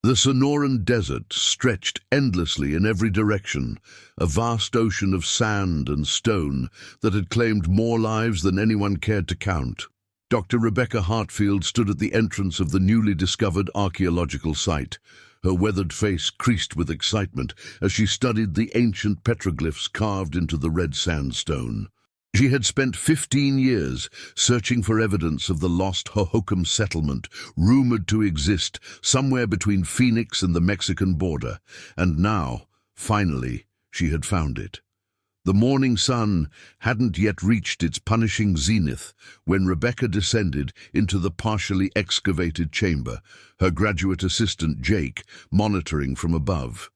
The Sonoran desert stretched endlessly in every direction, a vast ocean of sand and stone that had claimed more lives than anyone cared to count. Dr. Rebecca Hartfield stood at the entrance of the newly discovered archaeological site, her weathered face creased with excitement as she studied the ancient petroglyphs carved into the red sandstone. She had spent 15 years searching for evidence of the lost Hohokam settlement, rumored to exist somewhere between Phoenix and the Mexican border, and now, finally, she had found it. The morning sun hadn't yet reached its punishing zenith when Rebecca descended into the partially excavated chamber, her graduate assistant Jake monitoring from above.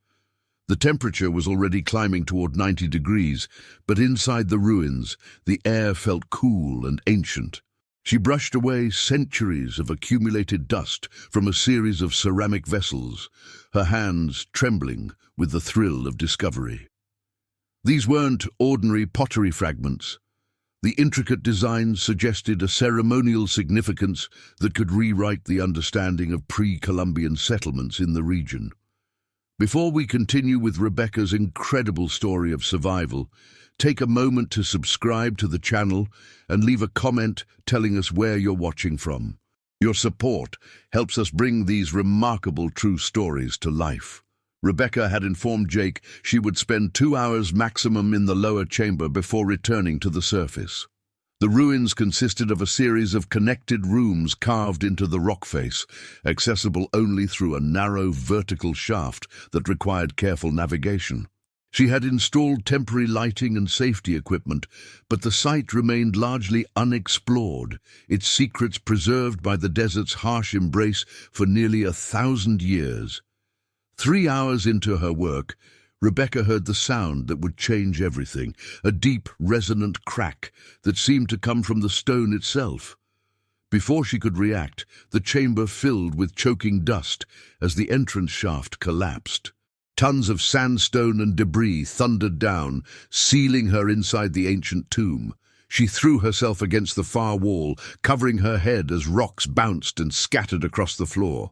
The temperature was already climbing toward 90 degrees, but inside the ruins, the air felt cool and ancient. She brushed away centuries of accumulated dust from a series of ceramic vessels, her hands trembling with the thrill of discovery. These weren't ordinary pottery fragments. The intricate designs suggested a ceremonial significance that could rewrite the understanding of pre-Columbian settlements in the region. Before we continue with Rebecca's incredible story of survival, take a moment to subscribe to the channel and leave a comment telling us where you're watching from. Your support helps us bring these remarkable true stories to life. Rebecca had informed Jake she would spend 2 hours maximum in the lower chamber before returning to the surface. The ruins consisted of a series of connected rooms carved into the rock face, accessible only through a narrow vertical shaft that required careful navigation. She had installed temporary lighting and safety equipment, but the site remained largely unexplored, its secrets preserved by the desert's harsh embrace for nearly 1,000 years. 3 hours into her work, Rebecca heard the sound that would change everything, a deep, resonant crack that seemed to come from the stone itself. Before she could react, the chamber filled with choking dust as the entrance shaft collapsed. Tons of sandstone and debris thundered down, sealing her inside the ancient tomb. She threw herself against the far wall, covering her head as rocks bounced and scattered across the floor.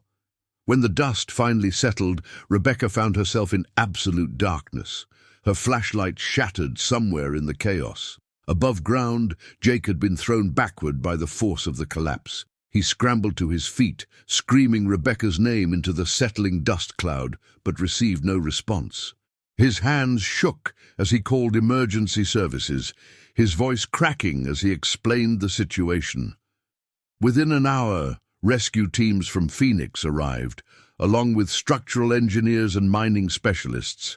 When the dust finally settled, Rebecca found herself in absolute darkness. Her flashlight shattered somewhere in the chaos. Above ground, Jake had been thrown backward by the force of the collapse. He scrambled to his feet, screaming Rebecca's name into the settling dust cloud, but received no response. His hands shook as he called emergency services, his voice cracking as he explained the situation. Within an hour, rescue teams from Phoenix arrived, along with structural engineers and mining specialists.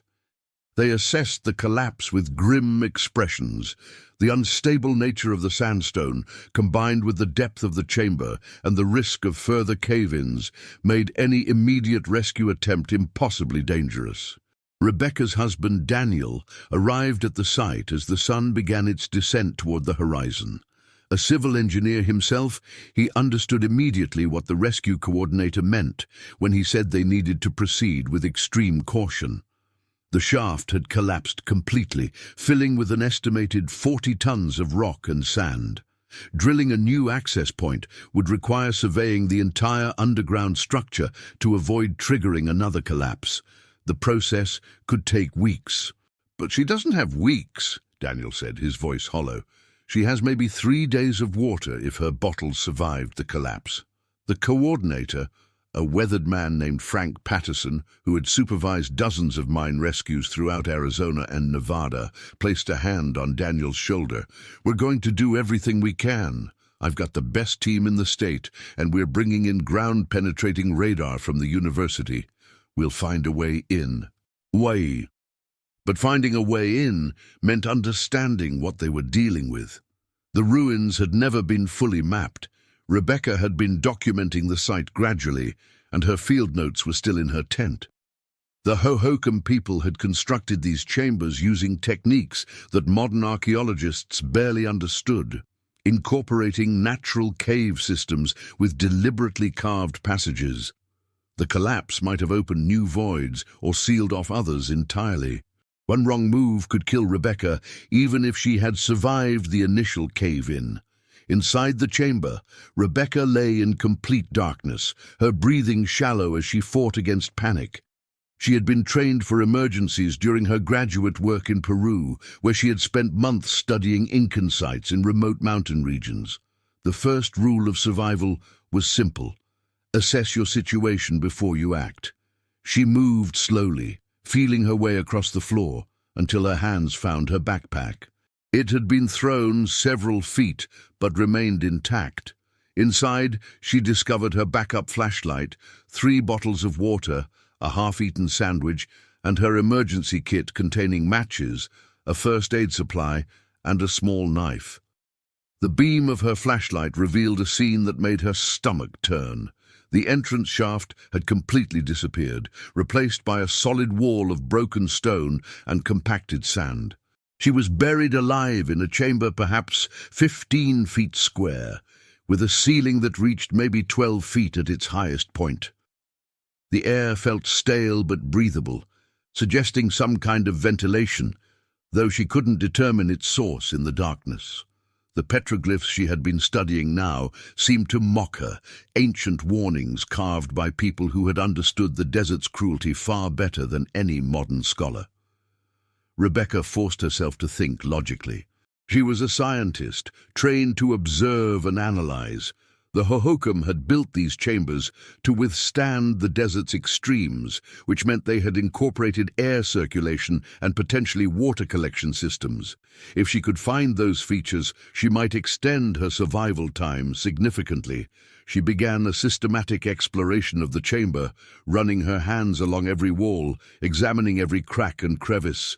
They assessed the collapse with grim expressions. The unstable nature of the sandstone, combined with the depth of the chamber and the risk of further cave-ins, made any immediate rescue attempt impossibly dangerous. Rebecca's husband, Daniel, arrived at the site as the sun began its descent toward the horizon. A civil engineer himself, he understood immediately what the rescue coordinator meant when he said they needed to proceed with extreme caution. The shaft had collapsed completely, filling with an estimated 40 tons of rock and sand. Drilling a new access point would require surveying the entire underground structure to avoid triggering another collapse. The process could take weeks. "But she doesn't have weeks," Daniel said, his voice hollow. "She has maybe 3 days of water if her bottles survived the collapse." The coordinator, a weathered man named Frank Patterson, who had supervised dozens of mine rescues throughout Arizona and Nevada, placed a hand on Daniel's shoulder. "We're going to do everything we can. I've got the best team in the state, and we're bringing in ground-penetrating radar from the university. We'll find a way in." But finding a way in meant understanding what they were dealing with. The ruins had never been fully mapped. Rebecca had been documenting the site gradually, and her field notes were still in her tent. The Hohokam people had constructed these chambers using techniques that modern archaeologists barely understood, incorporating natural cave systems with deliberately carved passages. The collapse might have opened new voids or sealed off others entirely. One wrong move could kill Rebecca, even if she had survived the initial cave-in. Inside the chamber, Rebecca lay in complete darkness, her breathing shallow as she fought against panic. She had been trained for emergencies during her graduate work in Peru, where she had spent months studying Incan sites in remote mountain regions. The first rule of survival was simple: assess your situation before you act. She moved slowly, feeling her way across the floor, until her hands found her backpack. It had been thrown several feet, but remained intact. Inside, she discovered her backup flashlight, 3 bottles of water, a half-eaten sandwich, and her emergency kit containing matches, a first aid supply, and a small knife. The beam of her flashlight revealed a scene that made her stomach turn. The entrance shaft had completely disappeared, replaced by a solid wall of broken stone and compacted sand. She was buried alive in a chamber perhaps 15 feet square, with a ceiling that reached maybe 12 feet at its highest point. The air felt stale but breathable, suggesting some kind of ventilation, though she couldn't determine its source in the darkness. The petroglyphs she had been studying now seemed to mock her, ancient warnings carved by people who had understood the desert's cruelty far better than any modern scholar. Rebecca forced herself to think logically. She was a scientist, trained to observe and analyze. The Hohokam had built these chambers to withstand the desert's extremes, which meant they had incorporated air circulation and potentially water collection systems. If she could find those features, she might extend her survival time significantly. She began a systematic exploration of the chamber, running her hands along every wall, examining every crack and crevice.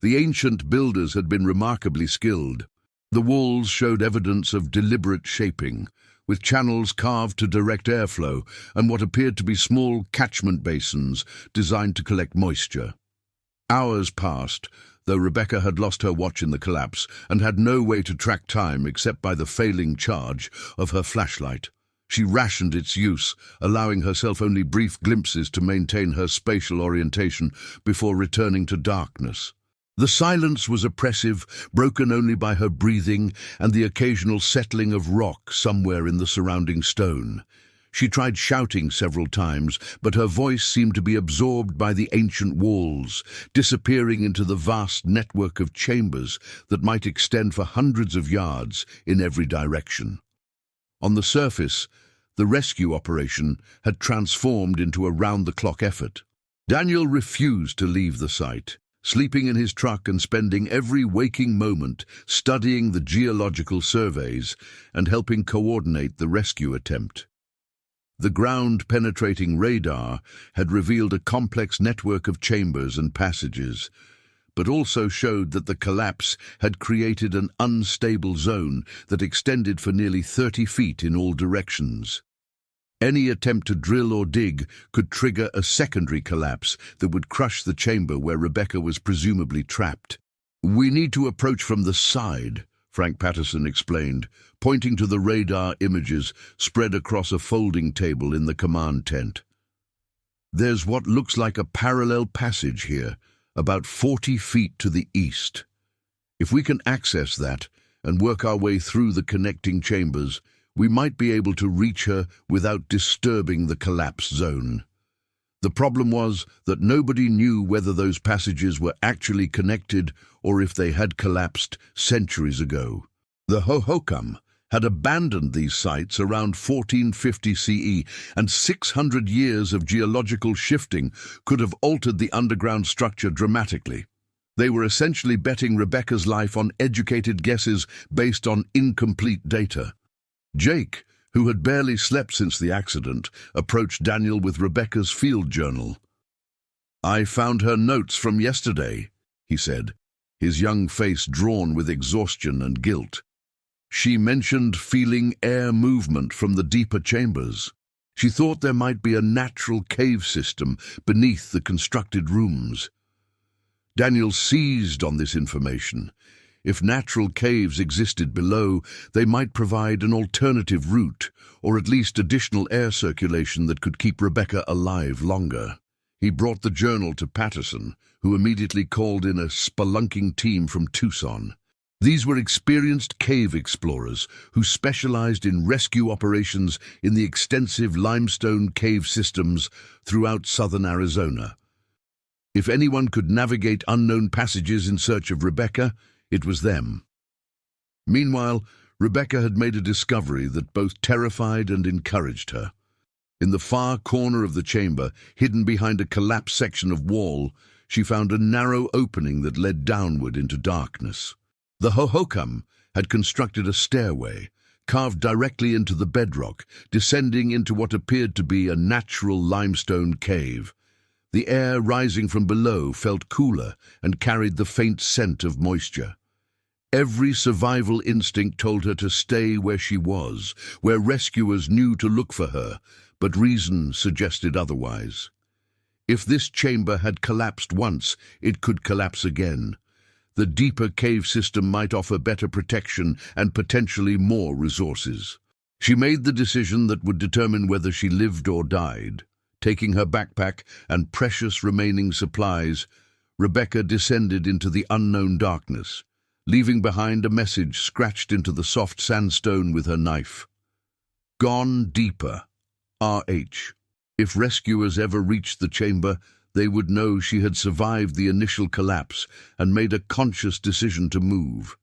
The ancient builders had been remarkably skilled. The walls showed evidence of deliberate shaping, with channels carved to direct airflow and what appeared to be small catchment basins designed to collect moisture. Hours passed, though Rebecca had lost her watch in the collapse and had no way to track time except by the failing charge of her flashlight. She rationed its use, allowing herself only brief glimpses to maintain her spatial orientation before returning to darkness. The silence was oppressive, broken only by her breathing and the occasional settling of rock somewhere in the surrounding stone. She tried shouting several times, but her voice seemed to be absorbed by the ancient walls, disappearing into the vast network of chambers that might extend for hundreds of yards in every direction. On the surface, the rescue operation had transformed into a round-the-clock effort. Daniel refused to leave the site, sleeping in his truck and spending every waking moment studying the geological surveys and helping coordinate the rescue attempt. The ground-penetrating radar had revealed a complex network of chambers and passages, but also showed that the collapse had created an unstable zone that extended for nearly 30 feet in all directions. Any attempt to drill or dig could trigger a secondary collapse that would crush the chamber where Rebecca was presumably trapped. "We need to approach from the side," Frank Patterson explained, pointing to the radar images spread across a folding table in the command tent. "There's what looks like a parallel passage here, about 40 feet to the east. If we can access that and work our way through the connecting chambers, we might be able to reach her without disturbing the collapse zone." The problem was that nobody knew whether those passages were actually connected or if they had collapsed centuries ago. The Hohokam had abandoned these sites around 1450 CE, and 600 years of geological shifting could have altered the underground structure dramatically. They were essentially betting Rebecca's life on educated guesses based on incomplete data. Jake, who had barely slept since the accident, approached Daniel with Rebecca's field journal. "I found her notes from yesterday," he said, his young face drawn with exhaustion and guilt. "She mentioned feeling air movement from the deeper chambers. She thought there might be a natural cave system beneath the constructed rooms." Daniel seized on this information. If natural caves existed below, they might provide an alternative route, or at least additional air circulation that could keep Rebecca alive longer. He brought the journal to Patterson, who immediately called in a spelunking team from Tucson. These were experienced cave explorers who specialized in rescue operations in the extensive limestone cave systems throughout southern Arizona. If anyone could navigate unknown passages in search of Rebecca, it was them. Meanwhile, Rebecca had made a discovery that both terrified and encouraged her. In the far corner of the chamber, hidden behind a collapsed section of wall, she found a narrow opening that led downward into darkness. The Hohokam had constructed a stairway, carved directly into the bedrock, descending into what appeared to be a natural limestone cave. The air rising from below felt cooler and carried the faint scent of moisture. Every survival instinct told her to stay where she was, where rescuers knew to look for her, but reason suggested otherwise. If this chamber had collapsed once, it could collapse again. The deeper cave system might offer better protection and potentially more resources. She made the decision that would determine whether she lived or died. Taking her backpack and precious remaining supplies, Rebecca descended into the unknown darkness, leaving behind a message scratched into the soft sandstone with her knife. Gone deeper. R.H. If rescuers ever reached the chamber, they would know she had survived the initial collapse and made a conscious decision to move.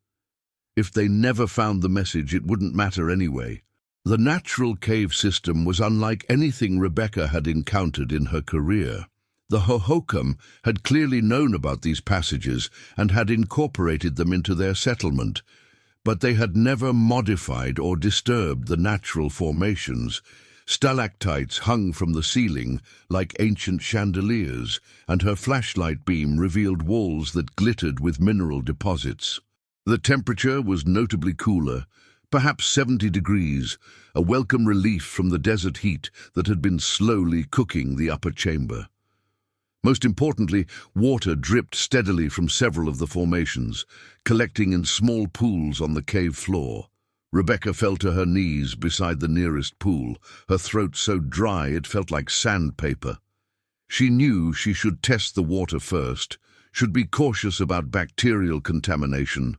If they never found the message, it wouldn't matter anyway. The natural cave system was unlike anything Rebecca had encountered in her career. The Hohokam had clearly known about these passages and had incorporated them into their settlement, but they had never modified or disturbed the natural formations. Stalactites hung from the ceiling like ancient chandeliers, and her flashlight beam revealed walls that glittered with mineral deposits. The temperature was notably cooler, perhaps 70 degrees, a welcome relief from the desert heat that had been slowly cooking the upper chamber. Most importantly, water dripped steadily from several of the formations, collecting in small pools on the cave floor. Rebecca fell to her knees beside the nearest pool, her throat so dry it felt like sandpaper. She knew she should test the water first, should be cautious about bacterial contamination,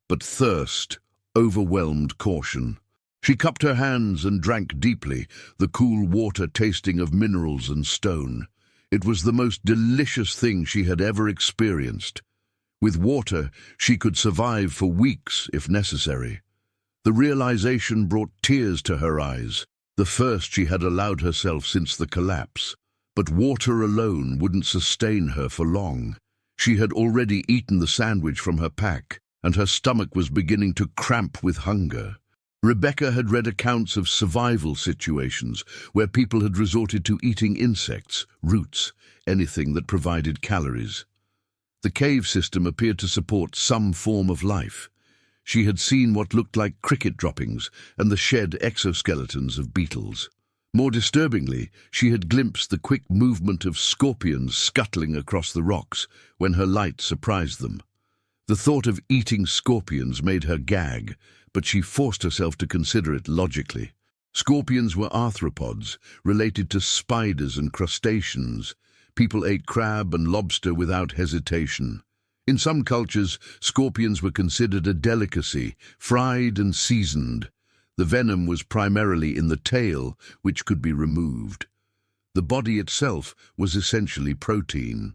but thirst overwhelmed caution. She cupped her hands and drank deeply, the cool water tasting of minerals and stone. It was the most delicious thing she had ever experienced. With water, she could survive for weeks if necessary. The realization brought tears to her eyes, the first she had allowed herself since the collapse. But water alone wouldn't sustain her for long. She had already eaten the sandwich from her pack, and her stomach was beginning to cramp with hunger. Rebecca had read accounts of survival situations where people had resorted to eating insects, roots, anything that provided calories. The cave system appeared to support some form of life. She had seen what looked like cricket droppings and the shed exoskeletons of beetles. More disturbingly, she had glimpsed the quick movement of scorpions scuttling across the rocks when her light surprised them. The thought of eating scorpions made her gag, but she forced herself to consider it logically. Scorpions were arthropods, related to spiders and crustaceans. People ate crab and lobster without hesitation. In some cultures, scorpions were considered a delicacy, fried and seasoned. The venom was primarily in the tail, which could be removed. The body itself was essentially protein.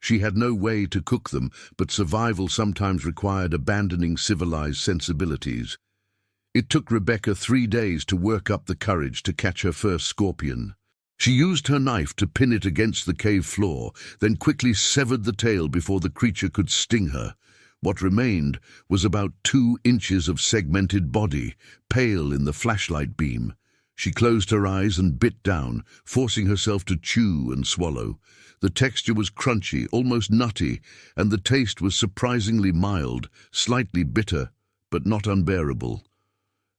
She had no way to cook them, but survival sometimes required abandoning civilized sensibilities. It took Rebecca 3 days to work up the courage to catch her first scorpion. She used her knife to pin it against the cave floor, then quickly severed the tail before the creature could sting her. What remained was about 2 inches of segmented body, pale in the flashlight beam. She closed her eyes and bit down, forcing herself to chew and swallow. The texture was crunchy, almost nutty, and the taste was surprisingly mild, slightly bitter, but not unbearable.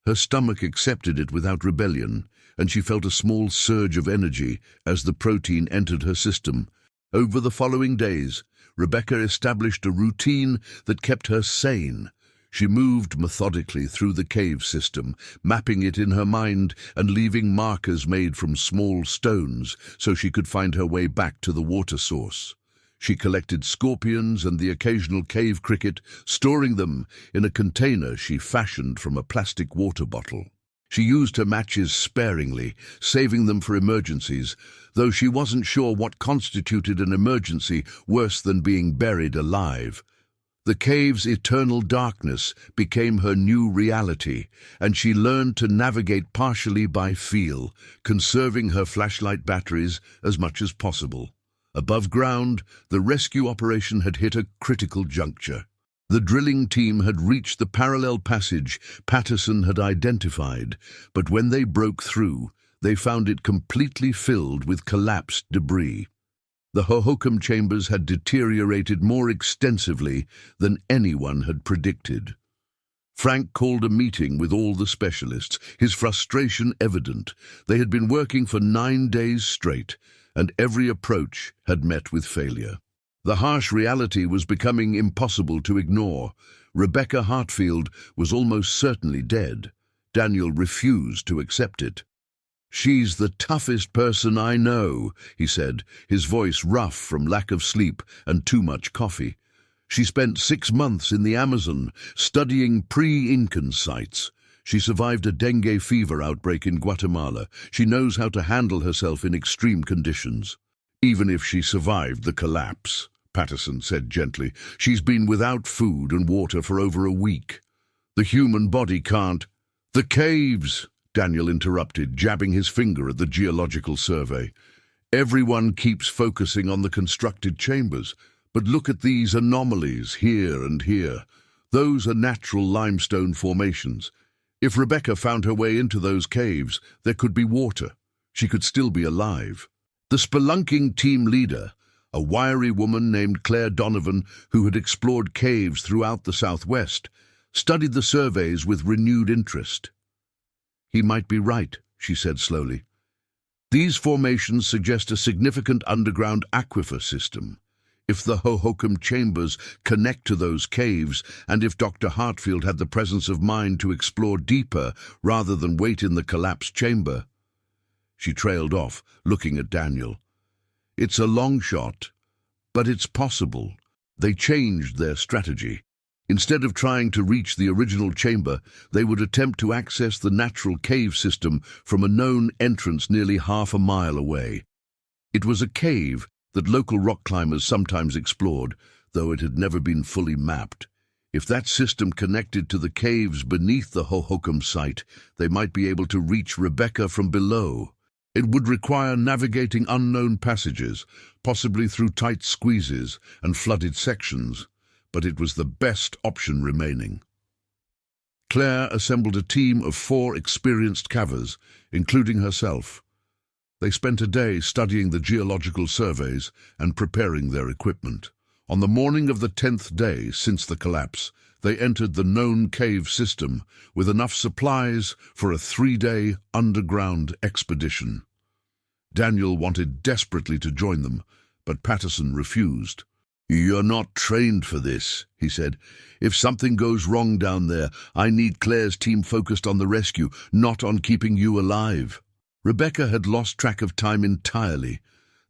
Her stomach accepted it without rebellion, and she felt a small surge of energy as the protein entered her system. Over the following days, Rebecca established a routine that kept her sane. She moved methodically through the cave system, mapping it in her mind and leaving markers made from small stones so she could find her way back to the water source. She collected scorpions and the occasional cave cricket, storing them in a container she fashioned from a plastic water bottle. She used her matches sparingly, saving them for emergencies, though she wasn't sure what constituted an emergency worse than being buried alive. The cave's eternal darkness became her new reality, and she learned to navigate partially by feel, conserving her flashlight batteries as much as possible. Above ground, the rescue operation had hit a critical juncture. The drilling team had reached the parallel passage Patterson had identified, but when they broke through, they found it completely filled with collapsed debris. The Hohokam chambers had deteriorated more extensively than anyone had predicted. Frank called a meeting with all the specialists, his frustration evident. They had been working for 9 days straight, and every approach had met with failure. The harsh reality was becoming impossible to ignore. Rebecca Hartfield was almost certainly dead. Daniel refused to accept it. "She's the toughest person I know," he said, his voice rough from lack of sleep and too much coffee. "She spent 6 months in the Amazon, studying pre-Incan sites. She survived a dengue fever outbreak in Guatemala. She knows how to handle herself in extreme conditions." "Even if she survived the collapse," Patterson said gently, "she's been without food and water for over a week. The human body can't—" "The caves!" Daniel interrupted, jabbing his finger at the geological survey. "Everyone keeps focusing on the constructed chambers, but look at these anomalies here and here. Those are natural limestone formations. If Rebecca found her way into those caves, there could be water. She could still be alive." The spelunking team leader, a wiry woman named Claire Donovan, who had explored caves throughout the Southwest, studied the surveys with renewed interest. "He might be right," she said slowly. "These formations suggest a significant underground aquifer system. If the Hohokam chambers connect to those caves, and if Dr. Hartfield had the presence of mind to explore deeper rather than wait in the collapsed chamber—" She trailed off, looking at Daniel. "It's a long shot, but it's possible." They changed their strategy. Instead of trying to reach the original chamber, they would attempt to access the natural cave system from a known entrance nearly half a mile away. It was a cave that local rock climbers sometimes explored, though it had never been fully mapped. If that system connected to the caves beneath the Hohokam site, they might be able to reach Rebecca from below. It would require navigating unknown passages, possibly through tight squeezes and flooded sections, but it was the best option remaining. Claire assembled a team of 4 experienced cavers, including herself. They spent a day studying the geological surveys and preparing their equipment. On the morning of the 10th day since the collapse, they entered the known cave system with enough supplies for a 3-day underground expedition. Daniel wanted desperately to join them, but Patterson refused. "You're not trained for this," he said. "If something goes wrong down there, I need Claire's team focused on the rescue, not on keeping you alive." Rebecca had lost track of time entirely.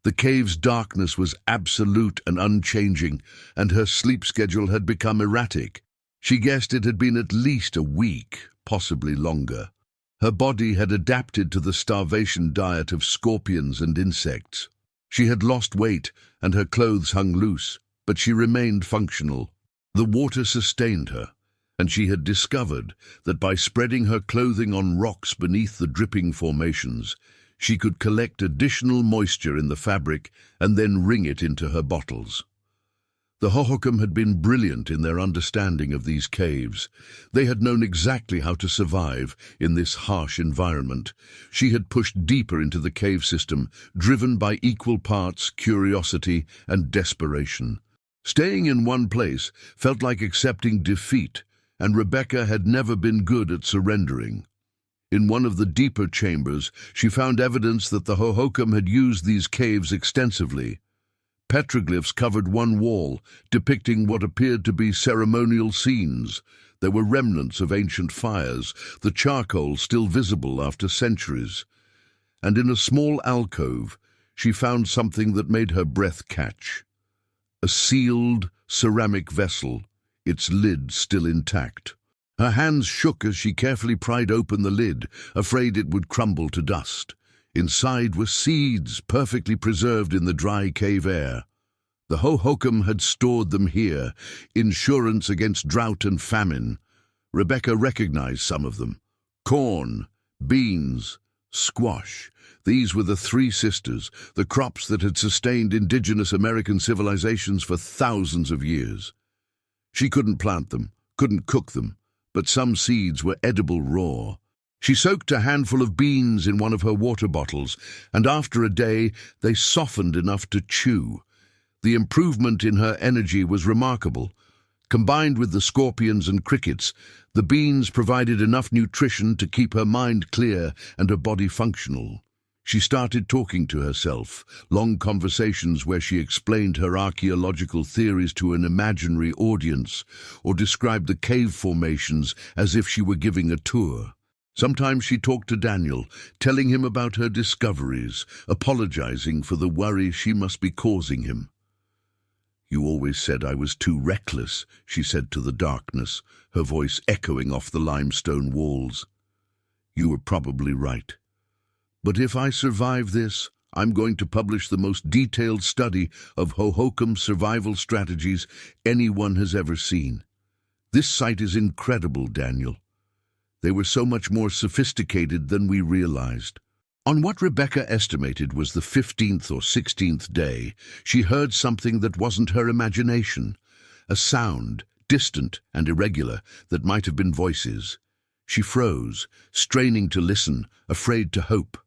The cave's darkness was absolute and unchanging, and her sleep schedule had become erratic. She guessed it had been at least a week, possibly longer. Her body had adapted to the starvation diet of scorpions and insects. She had lost weight, and her clothes hung loose, but she remained functional. The water sustained her, and she had discovered that by spreading her clothing on rocks beneath the dripping formations, she could collect additional moisture in the fabric and then wring it into her bottles. The Hohokam had been brilliant in their understanding of these caves. They had known exactly how to survive in this harsh environment. She had pushed deeper into the cave system, driven by equal parts curiosity and desperation. Staying in one place felt like accepting defeat, and Rebecca had never been good at surrendering. In one of the deeper chambers, she found evidence that the Hohokam had used these caves extensively. Petroglyphs covered one wall, depicting what appeared to be ceremonial scenes. There were remnants of ancient fires, the charcoal still visible after centuries. And in a small alcove, she found something that made her breath catch. A sealed ceramic vessel, its lid still intact. Her hands shook as she carefully pried open the lid, afraid it would crumble to dust. Inside were seeds, perfectly preserved in the dry cave air. The Hohokam had stored them here, insurance against drought and famine. Rebecca recognized some of them. Corn, beans, squash. These were the three sisters, the crops that had sustained indigenous American civilizations for thousands of years. She couldn't plant them, couldn't cook them, but some seeds were edible raw. She soaked a handful of beans in one of her water bottles, and after a day they softened enough to chew. The improvement in her energy was remarkable. Combined with the scorpions and crickets, the beans provided enough nutrition to keep her mind clear and her body functional. She started talking to herself, long conversations where she explained her archaeological theories to an imaginary audience, or described the cave formations as if she were giving a tour. Sometimes she talked to Daniel, telling him about her discoveries, apologizing for the worry she must be causing him. "You always said I was too reckless," she said to the darkness, her voice echoing off the limestone walls. "You were probably right. But if I survive this, I'm going to publish the most detailed study of Hohokam survival strategies anyone has ever seen. This site is incredible, Daniel. They were so much more sophisticated than we realized." On what Rebecca estimated was the 15th or 16th day, she heard something that wasn't her imagination, a sound, distant and irregular, that might have been voices. She froze, straining to listen, afraid to hope.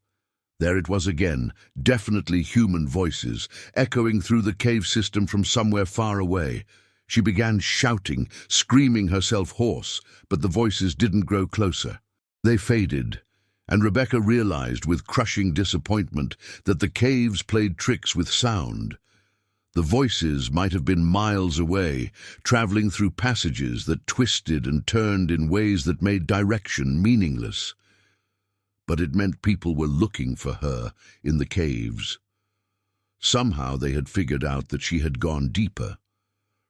There it was again, definitely human voices, echoing through the cave system from somewhere far away. She began shouting, screaming herself hoarse, but the voices didn't grow closer. They faded, and Rebecca realized with crushing disappointment that the caves played tricks with sound. The voices might have been miles away, traveling through passages that twisted and turned in ways that made direction meaningless. But it meant people were looking for her in the caves. Somehow they had figured out that she had gone deeper.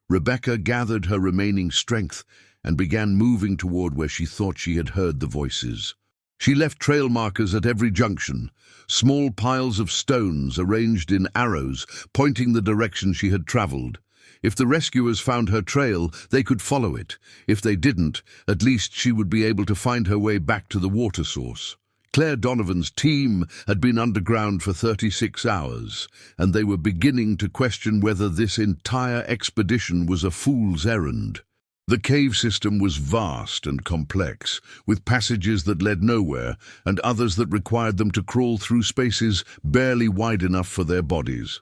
Rebecca gathered her remaining strength and began moving toward where she thought she had heard the voices. She left trail markers at every junction, small piles of stones arranged in arrows pointing the direction she had traveled. If the rescuers found her trail, they could follow it. If they didn't, at least she would be able to find her way back to the water source. Claire Donovan's team had been underground for 36 hours, and they were beginning to question whether this entire expedition was a fool's errand. The cave system was vast and complex, with passages that led nowhere and others that required them to crawl through spaces barely wide enough for their bodies.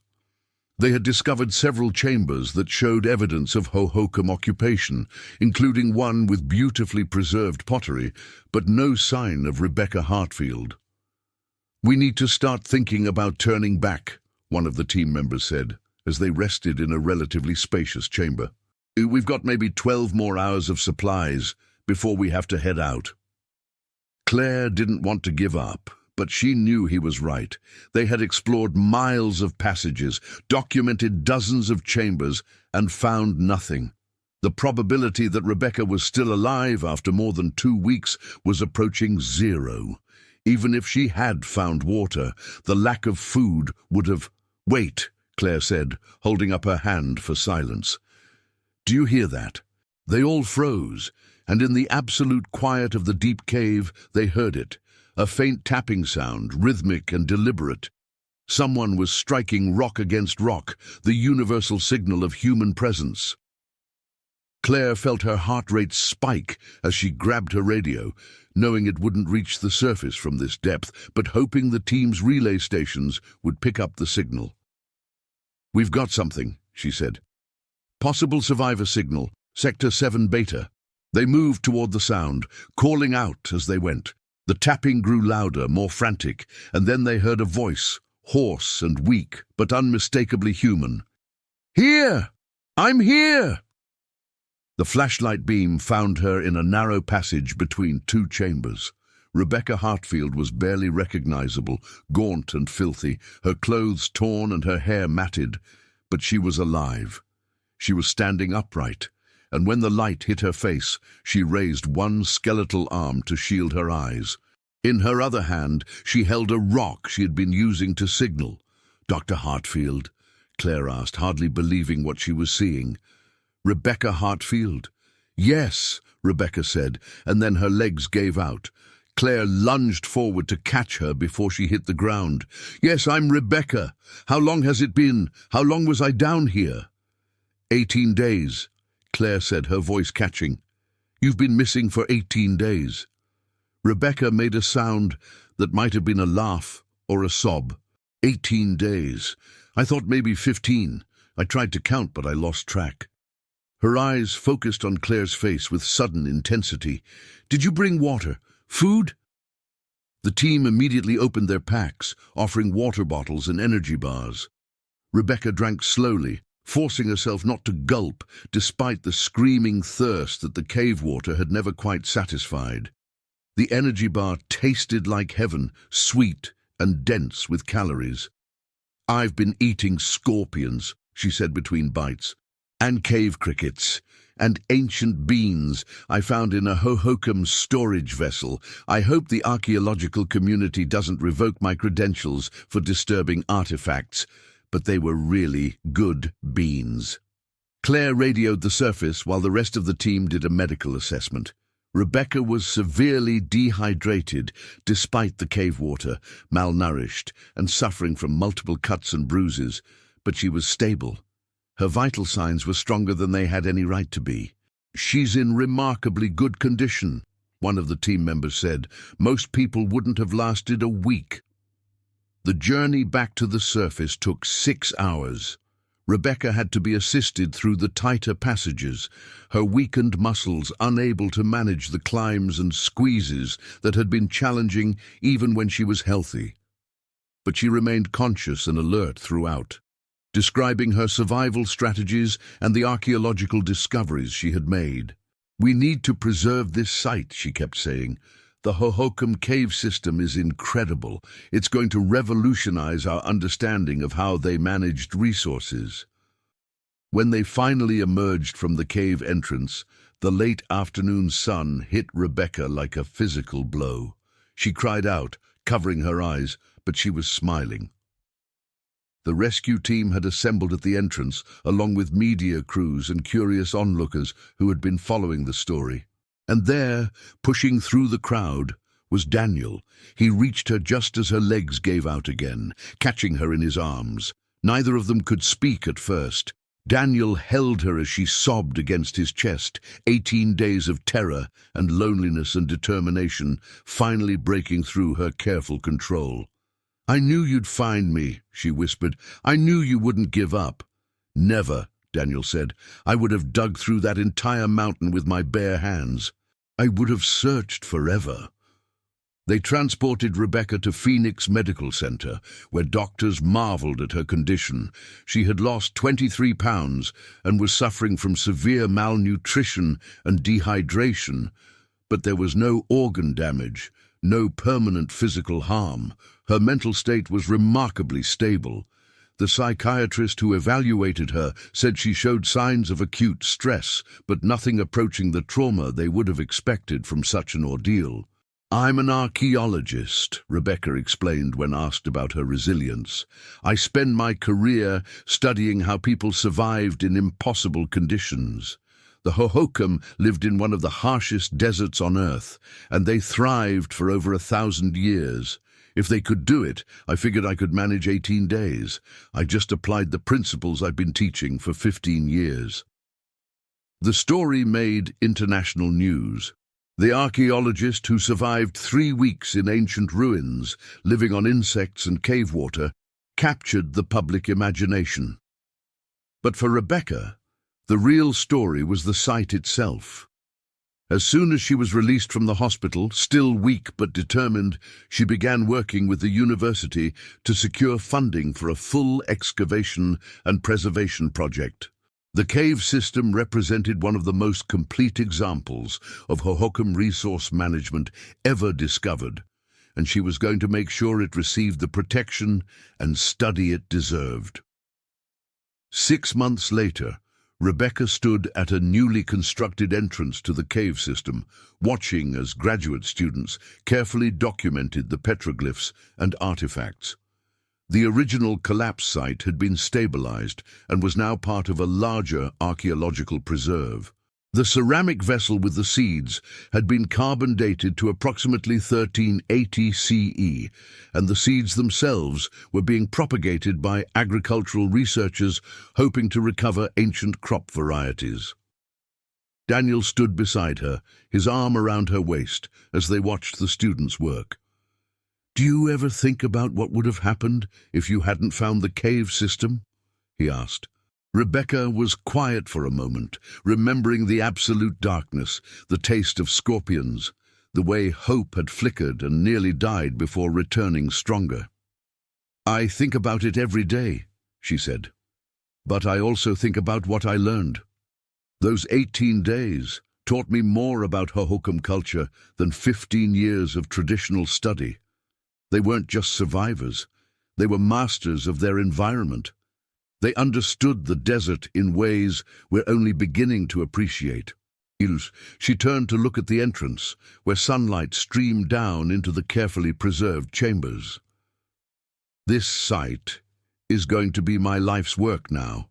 They had discovered several chambers that showed evidence of Hohokam occupation, including one with beautifully preserved pottery, but no sign of Rebecca Hartfield. "We need to start thinking about turning back," one of the team members said, as they rested in a relatively spacious chamber. "We've got maybe 12 more hours of supplies before we have to head out." Claire didn't want to give up, but she knew he was right. They had explored miles of passages, documented dozens of chambers, and found nothing. The probability that Rebecca was still alive after more than 2 weeks was approaching zero. Even if she had found water, the lack of food would have— "Wait," Claire said, holding up her hand for silence. "Do you hear that?" They all froze, and in the absolute quiet of the deep cave they heard it. A faint tapping sound, rhythmic and deliberate. Someone was striking rock against rock, the universal signal of human presence. Claire felt her heart rate spike as she grabbed her radio, knowing it wouldn't reach the surface from this depth, but hoping the team's relay stations would pick up the signal. "We've got something," she said. "Possible survivor signal, Sector 7 Beta." They moved toward the sound, calling out as they went. The tapping grew louder, more frantic, and then they heard a voice, hoarse and weak, but unmistakably human. "Here! I'm here!" The flashlight beam found her in a narrow passage between 2 chambers. Rebecca Hartfield was barely recognizable, gaunt and filthy, her clothes torn and her hair matted, but she was alive. She was standing upright, and when the light hit her face, she raised one skeletal arm to shield her eyes. In her other hand, she held a rock she had been using to signal. "Dr. Hartfield?" Claire asked, hardly believing what she was seeing. "Rebecca Hartfield?" "Yes," Rebecca said, and then her legs gave out. Claire lunged forward to catch her before she hit the ground. "Yes, I'm Rebecca. How long has it been? How long was I down here?" 18 days, Claire said, her voice catching. "You've been missing for 18 days. Rebecca made a sound that might have been a laugh or a sob. 18 days. I thought maybe 15. I tried to count, but I lost track. Her eyes focused on Claire's face with sudden intensity. "Did you bring water? Food?" The team immediately opened their packs, offering water bottles and energy bars. Rebecca drank slowly, forcing herself not to gulp, despite the screaming thirst that the cave water had never quite satisfied. The energy bar tasted like heaven, sweet and dense with calories. "I've been eating scorpions," she said between bites, "and cave crickets, and ancient beans I found in a Hohokam storage vessel. I hope the archaeological community doesn't revoke my credentials for disturbing artifacts, but they were really good beans." Claire radioed the surface while the rest of the team did a medical assessment. Rebecca was severely dehydrated despite the cave water, malnourished, and suffering from multiple cuts and bruises, but she was stable. Her vital signs were stronger than they had any right to be. "She's in remarkably good condition," one of the team members said. "Most people wouldn't have lasted a week." The journey back to the surface took 6 hours. Rebecca had to be assisted through the tighter passages, her weakened muscles unable to manage the climbs and squeezes that had been challenging even when she was healthy. But she remained conscious and alert throughout, describing her survival strategies and the archaeological discoveries she had made. "We need to preserve this site," she kept saying. "The Hohokam cave system is incredible. It's going to revolutionize our understanding of how they managed resources." When they finally emerged from the cave entrance, the late afternoon sun hit Rebecca like a physical blow. She cried out, covering her eyes, but she was smiling. The rescue team had assembled at the entrance, along with media crews and curious onlookers who had been following the story. And there, pushing through the crowd, was Daniel. He reached her just as her legs gave out again, catching her in his arms. Neither of them could speak at first. Daniel held her as she sobbed against his chest, 18 days of terror and loneliness and determination finally breaking through her careful control. "I knew you'd find me," she whispered. "I knew you wouldn't give up." "Never," Daniel said. "I would have dug through that entire mountain with my bare hands. I would have searched forever." They transported Rebecca to Phoenix Medical Center, where doctors marveled at her condition. She had lost 23 pounds and was suffering from severe malnutrition and dehydration, but there was no organ damage, no permanent physical harm. Her mental state was remarkably stable. The psychiatrist who evaluated her said she showed signs of acute stress, but nothing approaching the trauma they would have expected from such an ordeal. "I'm an archaeologist," Rebecca explained when asked about her resilience. "I spend my career studying how people survived in impossible conditions. The Hohokam lived in one of the harshest deserts on Earth, and they thrived for over 1,000 years. If they could do it, I figured I could manage 18 days. I just applied the principles I've been teaching for 15 years. The story made international news. The archaeologist who survived 3 weeks in ancient ruins, living on insects and cave water, captured the public imagination. But for Rebecca, the real story was the site itself. As soon as she was released from the hospital, still weak but determined, she began working with the university to secure funding for a full excavation and preservation project. The cave system represented one of the most complete examples of Hohokam resource management ever discovered, and she was going to make sure it received the protection and study it deserved. 6 months later, Rebecca stood at a newly constructed entrance to the cave system, watching as graduate students carefully documented the petroglyphs and artifacts. The original collapse site had been stabilized and was now part of a larger archaeological preserve. The ceramic vessel with the seeds had been carbon dated to approximately 1380 CE, and the seeds themselves were being propagated by agricultural researchers hoping to recover ancient crop varieties. Daniel stood beside her, his arm around her waist, as they watched the students work. "Do you ever think about what would have happened if you hadn't found the cave system?" he asked. Rebecca was quiet for a moment, remembering the absolute darkness, the taste of scorpions, the way hope had flickered and nearly died before returning stronger. "I think about it every day," she said. "But I also think about what I learned. Those 18 days taught me more about Hohokam culture than 15 years of traditional study. They weren't just survivors, they were masters of their environment. They understood the desert in ways we're only beginning to appreciate." She turned to look at the entrance, where sunlight streamed down into the carefully preserved chambers. "This site is going to be my life's work now.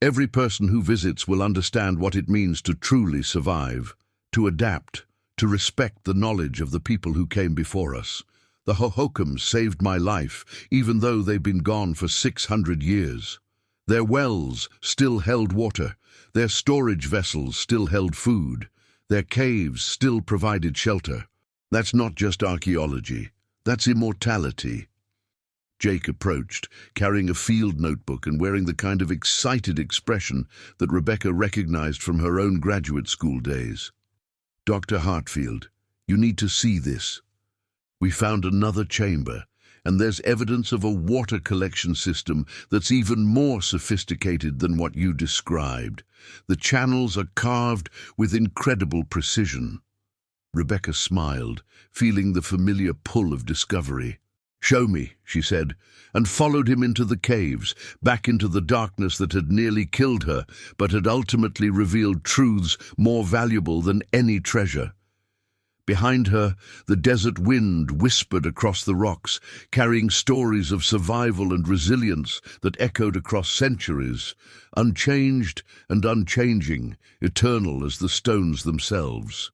Every person who visits will understand what it means to truly survive, to adapt, to respect the knowledge of the people who came before us. The Hohokams saved my life, even though they've been gone for 600 years. Their wells still held water, their storage vessels still held food, their caves still provided shelter. That's not just archaeology, that's immortality." Jake approached, carrying a field notebook and wearing the kind of excited expression that Rebecca recognized from her own graduate school days. "Dr. Hartfield, you need to see this. We found another chamber, and there's evidence of a water collection system that's even more sophisticated than what you described. The channels are carved with incredible precision." Rebecca smiled, feeling the familiar pull of discovery. "Show me," she said, and followed him into the caves, back into the darkness that had nearly killed her, but had ultimately revealed truths more valuable than any treasure. Behind her, the desert wind whispered across the rocks, carrying stories of survival and resilience that echoed across centuries, unchanged and unchanging, eternal as the stones themselves.